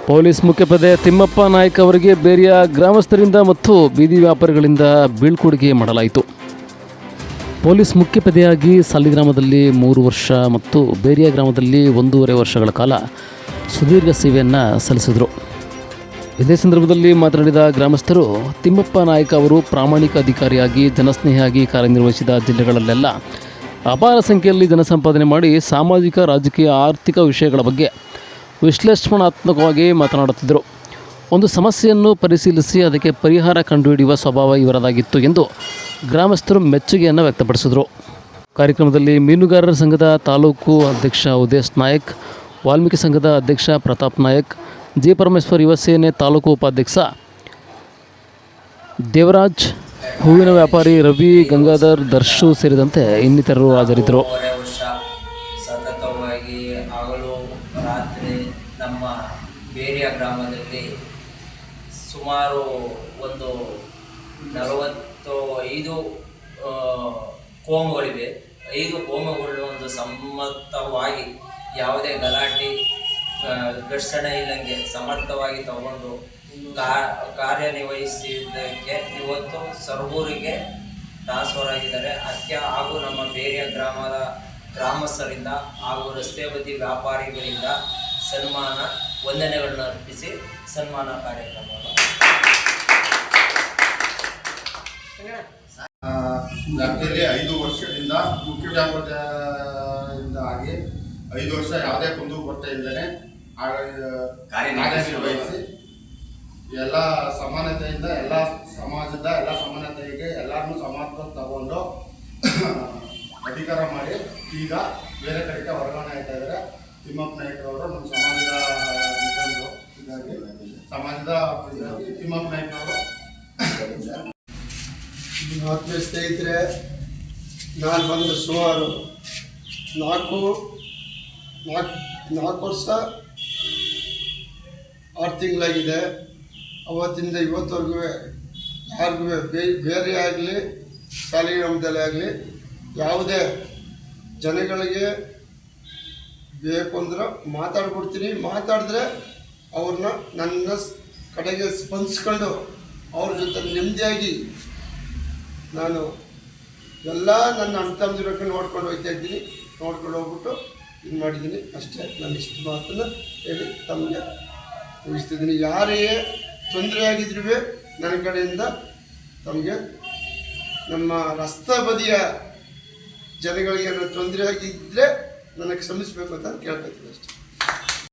Police ಮುಖ್ಯಪೇದೆ Thimmappa Naik ಅವರಿಗೆ ಬೇರೆಯ ಗ್ರಾಮಸ್ಥರಿಂದ ಮತ್ತು ಬೀದಿ ವ್ಯಾಪಾರಿಗಳಿಂದ ಬೀಳ್ಕೊಡುಗೆ ಮಾಡಲಾಯಿತು. ಪೊಲೀಸ್ ಮುಖ್ಯಪೇದೆಯಾಗಿ ಸಾಲಿಗ್ರಾಮದಲ್ಲಿ 3 ವರ್ಷ ಮತ್ತು ಬೇರಿಯ ಗ್ರಾಮದಲ್ಲಿ 1.5 ವರ್ಷಗಳ ಕಾಲ ಸುದೀರ್ಘ ಸೇವೆಯನ್ನು ಸಲ್ಲಿಸಿದರು. ಇದೇ ಸಂದರ್ಭದಲ್ಲಿ ಮಾತನಾಡಿದ ಗ್ರಾಮಸ್ಥರು, ತಿಮ್ಮಪ್ಪ ನಾಯ್ಕ ಅವರು ಪ್ರಾಮಾಣಿಕ ಅಧಿಕಾರಿಯಾಗಿ ಜನಸ್ನೇಹಿಯಾಗಿ ಕಾರ್ಯನಿರ್ವಹಿಸಿದ ಜಿಲ್ಲೆಗಳಲ್ಲೆಲ್ಲ ಅಪಾರ ಸಂಖ್ಯೆಯಲ್ಲಿ ಜನಸಂಪಾದನೆ ಮಾಡಿ ಸಾಮಾಜಿಕ, ರಾಜಕೀಯ, ಆರ್ಥಿಕ ವಿಷಯಗಳ ಬಗ್ಗೆ ವಿಶ್ಲೇಷಣಾತ್ಮಕವಾಗಿ ಮಾತನಾಡುತ್ತಿದ್ದರು. ಒಂದು ಸಮಸ್ಯೆಯನ್ನು ಪರಿಶೀಲಿಸಿ ಅದಕ್ಕೆ ಪರಿಹಾರ ಕಂಡುಹಿಡಿಯುವ ಸ್ವಭಾವ ಇವರದಾಗಿತ್ತು ಎಂದು ಗ್ರಾಮಸ್ಥರು ಮೆಚ್ಚುಗೆಯನ್ನು ವ್ಯಕ್ತಪಡಿಸಿದರು. ಕಾರ್ಯಕ್ರಮದಲ್ಲಿ ಮೀನುಗಾರರ ಸಂಘದ ತಾಲೂಕು ಅಧ್ಯಕ್ಷ ಉದೇಶ್ ನಾಯಕ್, ವಾಲ್ಮೀಕಿ ಸಂಘದ ಅಧ್ಯಕ್ಷ ಪ್ರತಾಪ್ ನಾಯಕ್, ಜಿ ಪರಮೇಶ್ವರ್ ಯುವ ಸೇನೆ ತಾಲೂಕು ಉಪಾಧ್ಯಕ್ಷ ದೇವರಾಜ್, ಹೂವಿನ ವ್ಯಾಪಾರಿ ರವಿ, ಗಂಗಾಧರ್, ದರ್ಶು ಸೇರಿದಂತೆ ಇನ್ನಿತರರು ಹಾಜರಿದ್ದರು. ಸತತವಾಗಿ ಹಗಲು ರಾತ್ರಿ ನಮ್ಮ ಬೇರಿಯ ಗ್ರಾಮದಲ್ಲಿ ಸುಮಾರು ಒಂದು 45 ಕೋಮುಗಳಿವೆ. 5 ಕೋಮುಗಳು ಒಂದು ಸಮ್ಮತವಾಗಿ ಯಾವುದೇ ಗಲಾಟೆ ಘರ್ಷಣೆ ಇಲ್ಲಂಗೆ ಸಮರ್ಥವಾಗಿ ತಗೊಂಡು ಕಾರ್ಯನಿರ್ವಹಿಸಿದ್ದಕ್ಕೆ ಇವತ್ತು ಸರಗೂರಿಗೆ ಟ್ರಾನ್ಸ್ಫರ್ ಆಗಿದ್ದಾರೆ. ಹಾಗೂ ನಮ್ಮ ಬೇರೆಯ ಗ್ರಾಮದ ಗ್ರಾಮಸ್ಥರಿಂದ ಹಾಗೂ ರಸ್ತೆ ಬದಿ ವ್ಯಾಪಾರಿಗಳಿಂದ ಸನ್ಮಾನ ವಂದನೆಗಳನ್ನು ಅರ್ಪಿಸಿ ಸನ್ಮಾನ ಕಾರ್ಯಕ್ರಮವನ್ನು ವ್ಯಾಪ್ತಿಯಲ್ಲಿ 5 ವರ್ಷದಿಂದ ಮುಖ್ಯಪೇದೆಯಿಂದ ಆಗಿ 5 ವರ್ಷ ಯಾವುದೇ ಕುಂದುಕೊರತೆ ಇಲ್ಲದೆ ಕಾರ್ಯನಿರ್ವಹಿಸಿ ಎಲ್ಲ ಸಮಾನತೆಯಿಂದ ಎಲ್ಲ ಸಮಾಜದ ಎಲ್ಲ ಸಮಾನತೆಗೆ ಎಲ್ಲರನ್ನೂ ಸಮಾನತೆ ತಗೊಂಡು ಅಧಿಕಾರ ಮಾಡಿ ಈಗ ಬೇರೆ ಕಡೆಗೆ ವರ್ಗಾವಣೆ ಆಯ್ತಾ ಇದ್ದಾರೆ. ತಿಮ್ಮಪ್ಪ ನಾಯ್ಕರವರು ನಮ್ಮ ಸಮಾಜದ ತಿಮ್ಮಪ್ಪ ನಾಯ್ಕರವರು. ಆತ್ಮೀಯ ಸ್ನೇಹಿತರೆ, ನಾನು ಬಂದು ಸುಮಾರು 4 ವರ್ಷ 6 ತಿಂಗಳಾಗಿದೆ. ಅವತ್ತಿಂದ ಇವತ್ತವರೆಗೂ ಯಾರಿಗೂ ಬೇರೆ ಆಗಲಿ ಸಾಲಿಗ್ರಾಮದಲ್ಲೇ ಆಗಲಿ ಯಾವುದೇ ಜನಗಳಿಗೆ ಬೇಕು ಅಂದ್ರೆ ಮಾತಾಡ್ಬಿಡ್ತೀನಿ. ಮಾತಾಡಿದ್ರೆ ಅವ್ರನ್ನ ನನ್ನ ಕಡೆಗೆ ಸ್ಪಂದಿಸ್ಕೊಂಡು ಅವ್ರ ಜೊತೆ ನೆಮ್ಮದಿಯಾಗಿ ನಾನು ಎಲ್ಲ ನನ್ನ ಅಣ್ಣ ತಮ್ಮದಿರೋಕ್ಕೆ ನೋಡ್ಕೊಂಡು ಹೋಗ್ತಾ ಇದ್ದೀನಿ. ನೋಡ್ಕೊಂಡು ಹೋಗ್ಬಿಟ್ಟು ಇದು ಮಾಡಿದ್ದೀನಿ. ಅಷ್ಟೇ. ನಾನು ಇಷ್ಟು ಮಾತನ್ನು ಹೇಳಿ ತಮಗೆ ಮುಗಿಸ್ತಿದ್ದೀನಿ. ಯಾರೇ ತೊಂದರೆ ಆಗಿದ್ರೂ ನನ್ನ ಕಡೆಯಿಂದ ತಮಗೆ ನಮ್ಮ ರಸ್ತೆ ಬದಿಯ ಜನಗಳಿಗೆ ತೊಂದರೆ ಆಗಿದ್ದರೆ ನನಗೆ ಶ್ರಮಿಸಬೇಕು ಅಂತ ಕೇಳ್ಕೊತೀನಿ ಅಷ್ಟೇ.